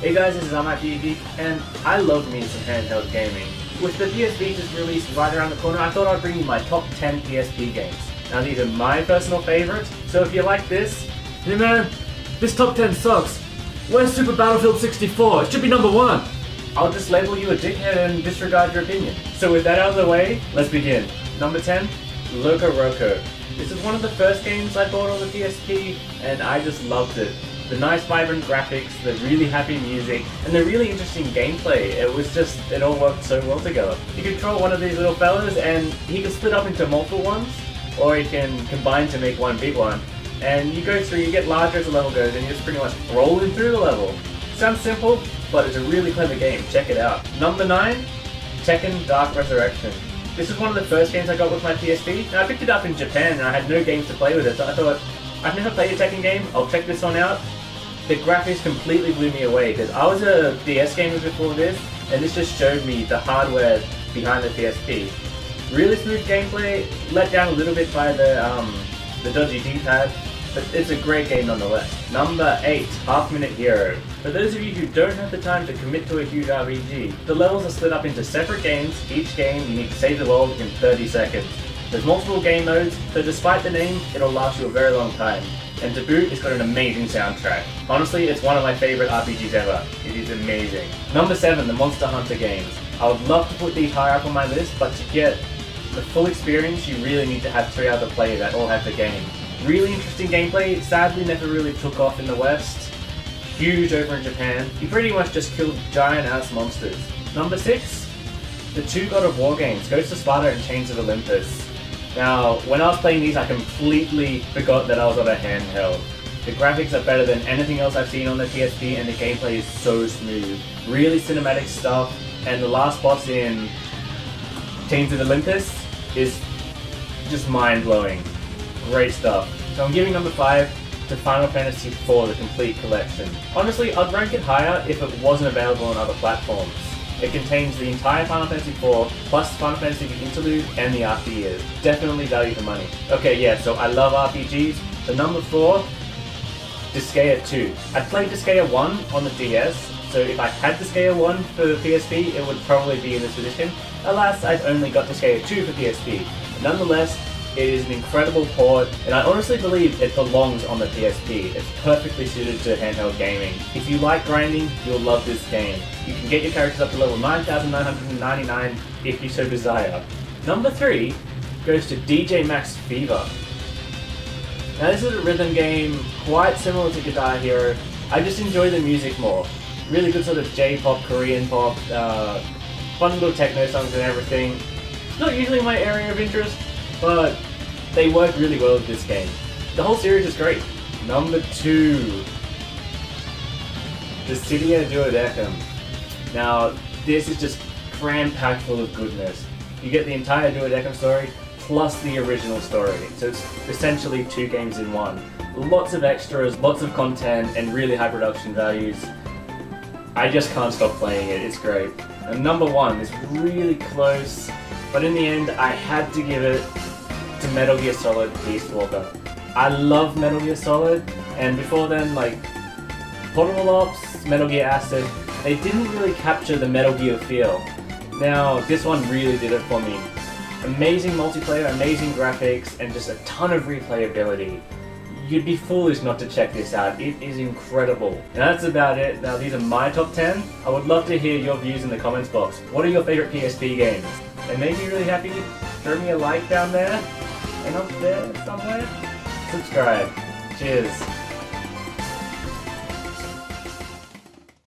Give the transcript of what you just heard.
Hey guys, this is PSP, and I love me some handheld gaming. With the PSP just released right around the corner, I thought I'd bring you my top 10 PSP games. Now these are my personal favorites, so if you like this... Hey man, this top 10 sucks. Where's Super Battlefield 64? It should be number 1. I'll just label you a dickhead and disregard your opinion. So with that out of the way, let's begin. Number 10, Loco Roco. This is one of the first games I bought on the PSP, and I just loved it. The nice vibrant graphics, the really happy music, and the really interesting gameplay. It all worked so well together. You control one of these little fellas and he can split up into multiple ones, or he can combine to make one big one. And you go through, you get larger as the level goes, and you're just pretty much rolling through the level. Sounds simple, but it's a really clever game. Check it out. Number 9, Tekken Dark Resurrection. This is one of the first games I got with my PSP. Now I picked it up in Japan and I had no games to play with it, so I thought, I've never played a Tekken game, I'll check this one out. The graphics completely blew me away because I was a DS gamer before this, and this just showed me the hardware behind the PSP. Really smooth gameplay, let down a little bit by the dodgy D-pad, but it's a great game nonetheless. Number 8, Half Minute Hero. For those of you who don't have the time to commit to a huge RPG, the levels are split up into separate games. Each game you need to save the world in 30 seconds. There's multiple game modes, so despite the name, it'll last you a very long time. And to boot, it's got an amazing soundtrack. Honestly, it's one of my favorite RPGs ever. It is amazing. Number 7, the Monster Hunter games. I would love to put these higher up on my list, but to get the full experience, you really need to have 3 other players that all have the game. Really interesting gameplay, sadly never really took off in the West. Huge over in Japan. You pretty much just killed giant ass monsters. Number 6, the 2 God of War games, Ghost of Sparta and Chains of Olympus. Now, when I was playing these, I completely forgot that I was on a handheld. The graphics are better than anything else I've seen on the PSP, and the gameplay is so smooth. Really cinematic stuff, and the last boss in Chains of Olympus is just mind-blowing. Great stuff. So I'm giving number 5 to Final Fantasy IV, the complete collection. Honestly, I'd rank it higher if it wasn't available on other platforms. It contains the entire Final Fantasy IV, plus Final Fantasy the Interlude and the After Years. Definitely value for money. Okay, yeah, so I love RPGs. So number 4, Disgaea 2. I played Disgaea 1 on the DS, so if I had Disgaea 1 for the PSP, it would probably be in this position. Alas, I've only got Disgaea 2 for PSP. Nonetheless, it is an incredible port, and I honestly believe it belongs on the PSP. It's perfectly suited to handheld gaming. If you like grinding, you'll love this game. You can get your characters up to level 9,999 if you so desire. Number 3 goes to DJ Max Fever. Now this is a rhythm game quite similar to Guitar Hero. I just enjoy the music more. Really good sort of J-pop, Korean pop, fun little techno songs and everything. It's not usually my area of interest, but they work really well with this game. The whole series is great. Number 2, Dissidia Duodecim. Now, this is just cram-packed full of goodness. You get the entire Duodecim story, plus the original story. So it's essentially 2 games in one. Lots of extras, lots of content, and really high production values. I just can't stop playing it, it's great. And number 1 is really close, but in the end, I had to give it to Metal Gear Solid Peace Walker. I love Metal Gear Solid, and before then, like Portable Ops, Metal Gear Acid, they didn't really capture the Metal Gear feel. Now, this one really did it for me. Amazing multiplayer, amazing graphics, and just a ton of replayability. You'd be foolish not to check this out. It is incredible. And that's about it. Now, these are my top 10. I would love to hear your views in the comments box. What are your favorite PSP games? They make me really happy. Throw me a like down there, and up there somewhere. Subscribe. Cheers.